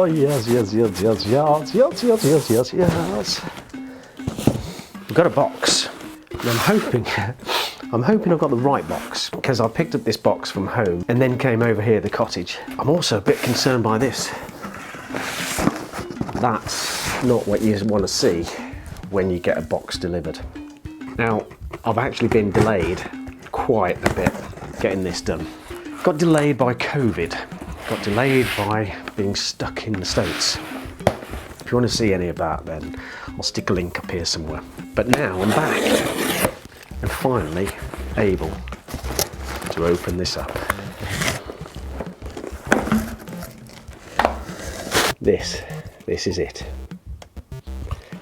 Oh yes, yes, yes, yes, yes, yes, yes, yes, yes, yes. I've got a box, and I'm hoping I've got the right box, because I picked up this box from home and then came over here, the cottage. I'm also a bit concerned by this. That's not what you want to see when you get a box delivered. Now, I've actually been delayed quite a bit getting this done. Got delayed by COVID. Got delayed by being stuck in the States. If you want to see any of that, then I'll stick a link up here somewhere. But now I'm back and finally able to open this up. This is it.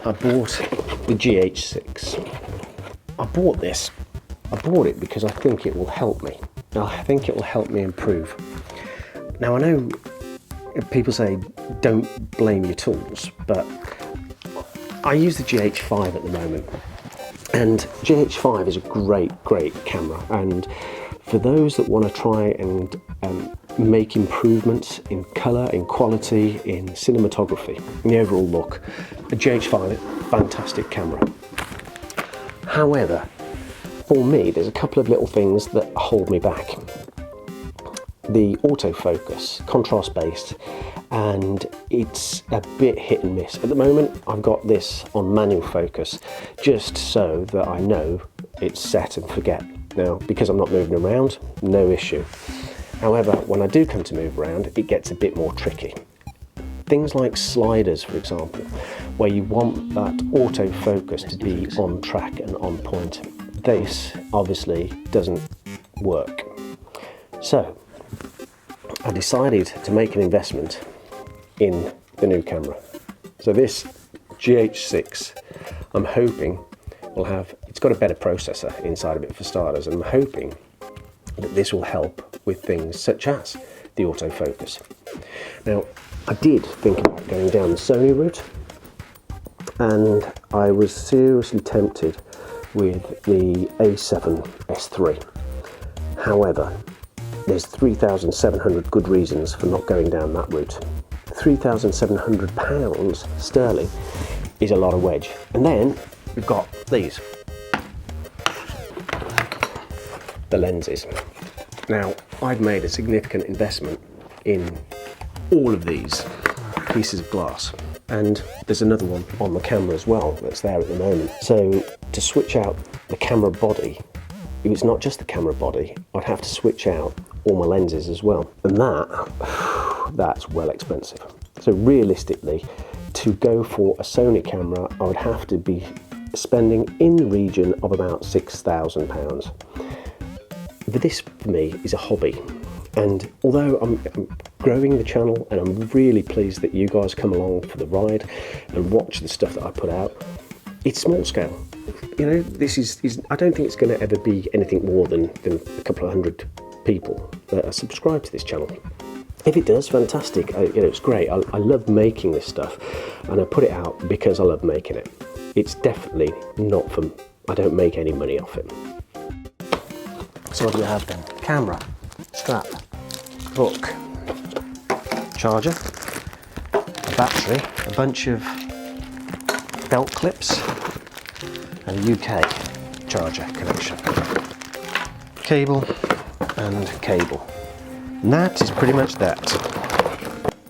I bought the GH6. I bought it because I think it will help me. I think it will help me improve. Now I know people say don't blame your tools, but I use the GH5 at the moment, and GH5 is a great camera, and for those that want to try and make improvements in colour, in quality, in cinematography, in the overall look, a GH5 is a fantastic camera. However, for me, there's a couple of little things that hold me back. The autofocus, contrast based, and it's a bit hit and miss. At the moment, I've got this on manual focus, just so that I know it's set and forget. Now, because I'm not moving around, no issue. However, when I do come to move around, it gets a bit more tricky. Things like sliders, for example, where you want that autofocus to be on track and on point. This obviously doesn't work. So I decided to make an investment in the new camera. So this GH6, I'm hoping it's got a better processor inside of it for starters, and I'm hoping that this will help with things such as the autofocus. Now, I did think about going down the Sony route, and I was seriously tempted with the A7 S3. However, there's 3,700 good reasons for not going down that route. £3,700 sterling is a lot of wedge. And then we've got these, the lenses. Now, I've made a significant investment in all of these pieces of glass, and there's another one on the camera as well that's there at the moment. So to switch out the camera body, if it's not just the camera body, I'd have to switch out all my lenses as well, and that's well expensive. So realistically, to go for a Sony camera, I would have to be spending in the region of about £6,000. But this for me is a hobby, and although I'm growing the channel and I'm really pleased that you guys come along for the ride and watch the stuff that I put out, it's small scale. You know, this is I don't think it's going to ever be anything more than a couple of hundred people that are subscribed to this channel. If it does, fantastic. It's great. I love making this stuff, and I put it out because I love making it. It's definitely not for, I don't make any money off it. So what do we have then? Camera, strap, hook, charger, a battery, a bunch of belt clips, and a UK charger connection. Cable and cable. And that is pretty much that.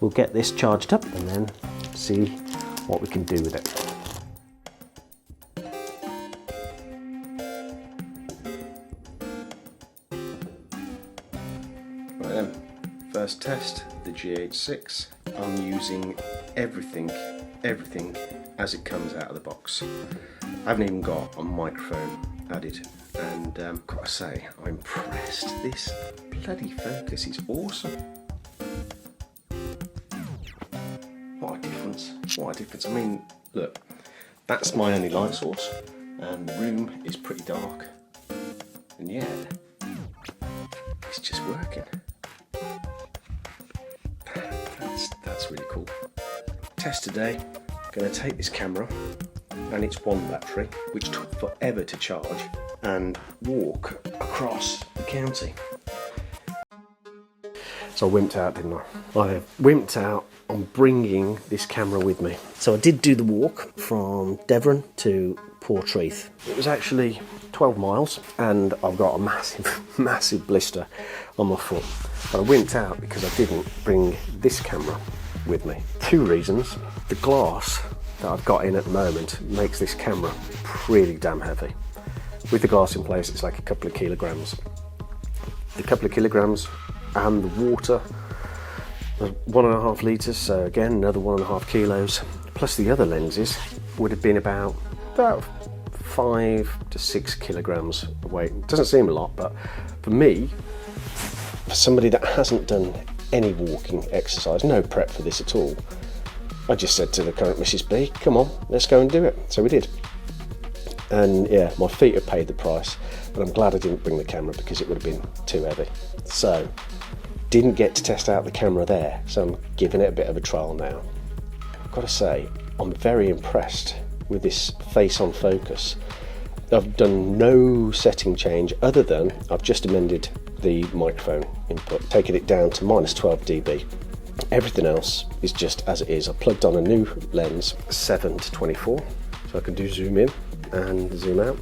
We'll get this charged up and then see what we can do with it. Right then, first test, the GH6. I'm using everything as it comes out of the box. I haven't even got a microphone added, and gotta say, I'm impressed. This bloody focus is awesome. What a difference, what a difference. I mean, look, that's my only light source, and the room is pretty dark, and yet, it's just working. That's really cool. Test today, gonna take this camera and its one battery, which took forever to charge, and walk across the county. So I wimped out, didn't I? I wimped out on bringing this camera with me. So I did do the walk from Devon to Portreath. It was actually 12 miles and I've got a massive, massive blister on my foot. But I wimped out because I didn't bring this camera with me. 2 reasons. The glass that I've got in at the moment makes this camera pretty damn heavy. With the glass in place, it's like a couple of kilograms. The couple of kilograms and the water, 1.5 litres, so again another 1.5 kilos, plus the other lenses would have been about 5 to 6 kilograms of weight. It doesn't seem a lot, but for me, for somebody that hasn't done any walking exercise, no prep for this at all, I just said to the current Mrs. B, come on, let's go and do it. So we did. And yeah, my feet have paid the price, but I'm glad I didn't bring the camera because it would have been too heavy. So, didn't get to test out the camera there, so I'm giving it a bit of a trial now. I've got to say, I'm very impressed with this face-on focus. I've done no setting change other than I've just amended the microphone input, taking it down to -12 dB. Everything else is just as it is. I plugged on a new lens, 7 to 24, so I can do zoom in and zoom out,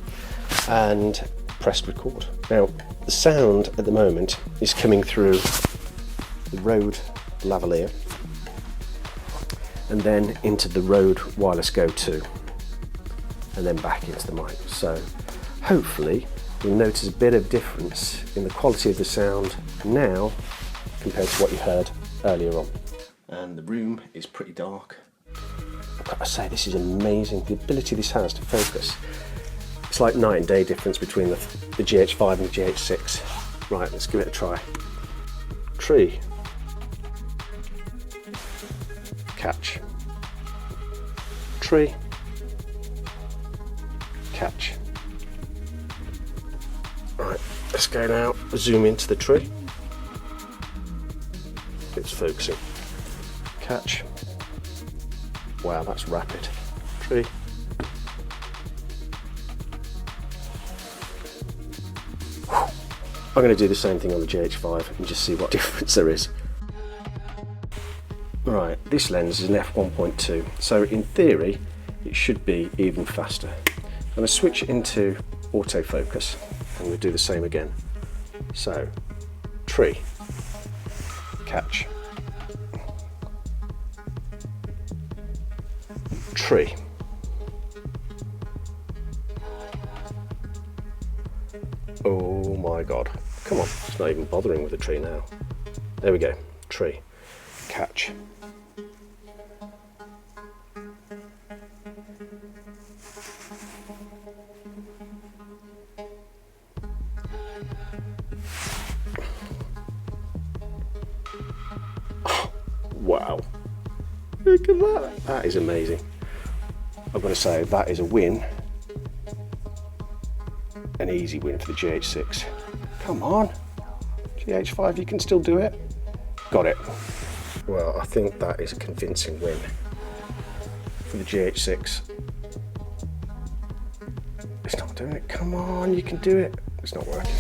and pressed record. Now, the sound at the moment is coming through the Rode lavalier and then into the Rode Wireless Go 2 and then back into the mic. So hopefully you'll notice a bit of difference in the quality of the sound now compared to what you heard earlier on. And the room is pretty dark. I've got to say, this is amazing, the ability this has to focus. It's like night and day difference between the GH5 and the GH6. Right, let's give it a try. Tree. Catch. Tree. Catch. Right, let's go now, zoom into the tree. It's focusing. Catch. Wow, that's rapid. Tree. I'm going to do the same thing on the GH5 and just see what difference there is. Right, this lens is an f1.2, so in theory it should be even faster. I'm going to switch it into autofocus and we'll do the same again. So, tree, catch, tree, oh my god, come on, it's not even bothering with the tree now. There we go, tree, catch. Wow, look at that, that is amazing. I've got to say, that is a win, an easy win for the GH6. Come on, GH5, you can still do it. Got it. Well, I think that is a convincing win for the GH6. It's not doing it, come on, you can do it. It's not working.